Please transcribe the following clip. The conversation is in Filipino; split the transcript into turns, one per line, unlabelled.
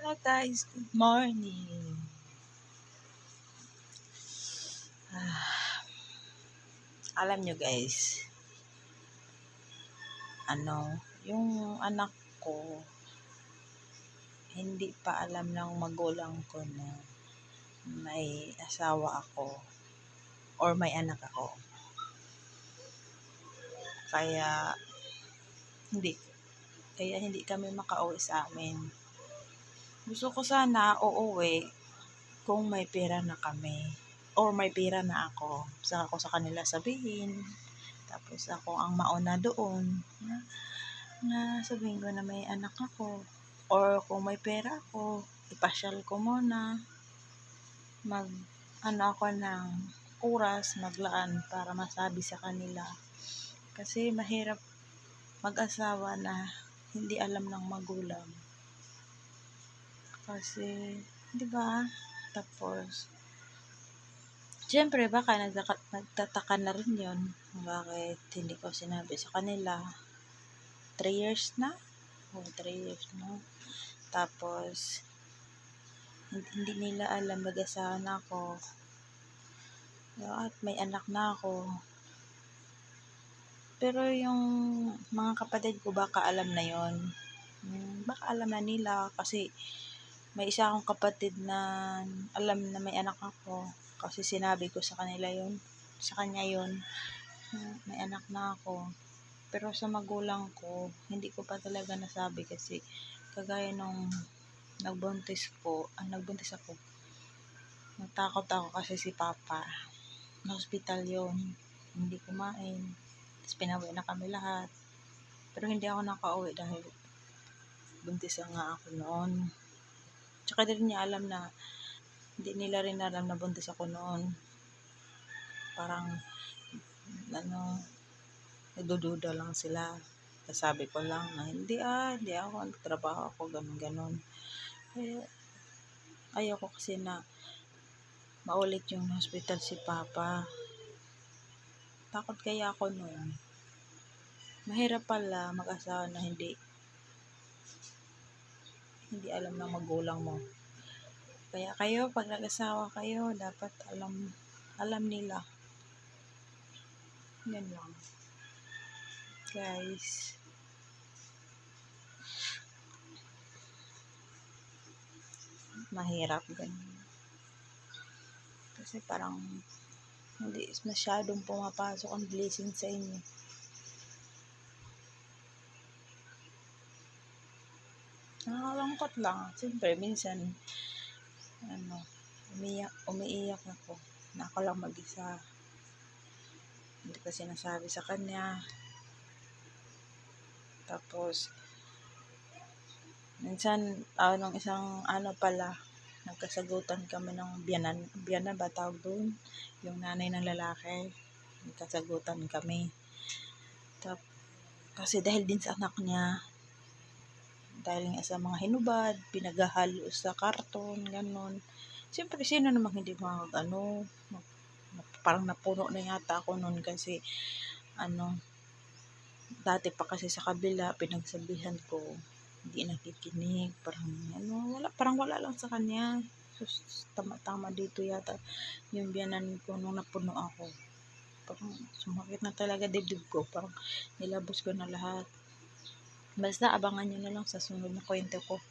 Hello guys, good morning. Alam nyo guys, yung anak ko, hindi pa alam ng magulang ko na may asawa ako or may anak ako. Kaya hindi kami makauwi sa amin. Gusto ko sana uuwi kung may pera na kami or may pera na ako. Saka ako sa kanila sabihin. Tapos ako ang mauna doon. Na sabihin ko na may anak ako. Or kung may pera ako, ipasyal ko muna. Ako ng oras, maglaan para masabi sa kanila. Kasi mahirap mag-asawa na hindi alam ng magulang. Kasi, di ba? Tapos, siyempre baka nagtataka na rin yun. Bakit hindi ko sinabi sa kanila? 3 years na? 3 years na. Tapos, hindi nila alam mag-asawa na ako. At may anak na ako. Pero yung mga kapatid ko baka alam na yon. Baka alam na nila kasi may isa akong kapatid na alam na may anak ako. Kasi sinabi ko sa kanila yon. Sa kanya yon. May anak na ako. Pero sa magulang ko, hindi ko pa talaga nasabi kasi kagaya nung nagbuntis ako. Natakot ako kasi si Papa. Na hospital yon. Hindi kumain. Tapos pinauwi na kami lahat. Pero hindi ako nakauwi dahil buntis nga ako noon. Tsaka din niya alam na, hindi nila rin alam na buntis ako noon. Parang, nagdududa lang sila. Sabi ko lang na hindi ako, nagtrabaho ako, ganun. Kaya, ayoko kasi na maulit yung hospital si Papa. Takot kaya ako noon. Mahirap pala mag-asawa na hindi alam ng magulang mo. Kaya kayo, pag nag-asawa kayo, dapat alam nila. Yan lang. Guys. Mahirap ganun. Kasi parang hindi masyadong pumapasok ang blessing sa inyo. Nakakalungkot lang. Siyempre, minsan, umiiyak ako. Na ako lang mag-isa. Hindi ko sinasabi sa kanya. Tapos, minsan, nung isang nagkasagutan kami ng biyanan ba tawag doon? Yung nanay ng lalaki. Nagkasagutan kami. Kasi dahil din sa anak niya, dahil nga sa mga hinubad, pinaghahalo sa karton, ganun. Siyempre, sino namang hindi parang napuno na yata ako noon kasi, dati pa kasi sa kabila, pinagsabihan ko, hindi nakikinig, parang wala lang sa kanya. Tama dito yata yung biyanan ko nung napuno ako. Parang sumakit na talaga dibdib ko, parang nilabos ko na lahat. Basta abangan nyo na lang sa sunod na kwento ko.